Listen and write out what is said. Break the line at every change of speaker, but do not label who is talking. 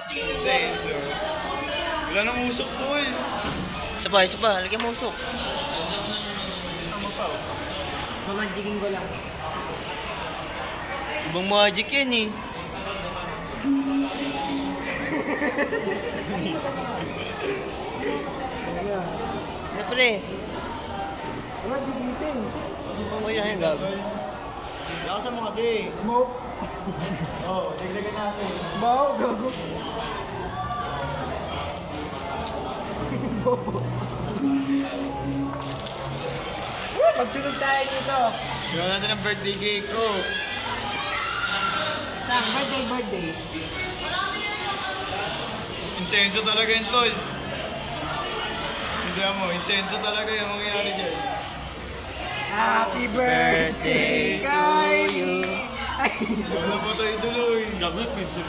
Senso. Wala nang usok, tol.
Isa pa. Lagyan mo usok.
Mamagiging ko lang.
Ibang magic yan eh. Ano pre?
Wala, gigitin.
Huwag yan yung gago.
Lakasan mo kasi.
Smoke.
Oo, dagdagan natin.
Bao, gago. Magsunod tayo dito.
Gawin natin ang birthday cake ko.
Tang, birthday.
Insenso talaga yun, tol. Hindi mo, insenso talaga yung mangyayari dyan.
Happy birthday
to
kay
you.
Ay,
Wala pa tayo tuloy. Gagot, pinsin.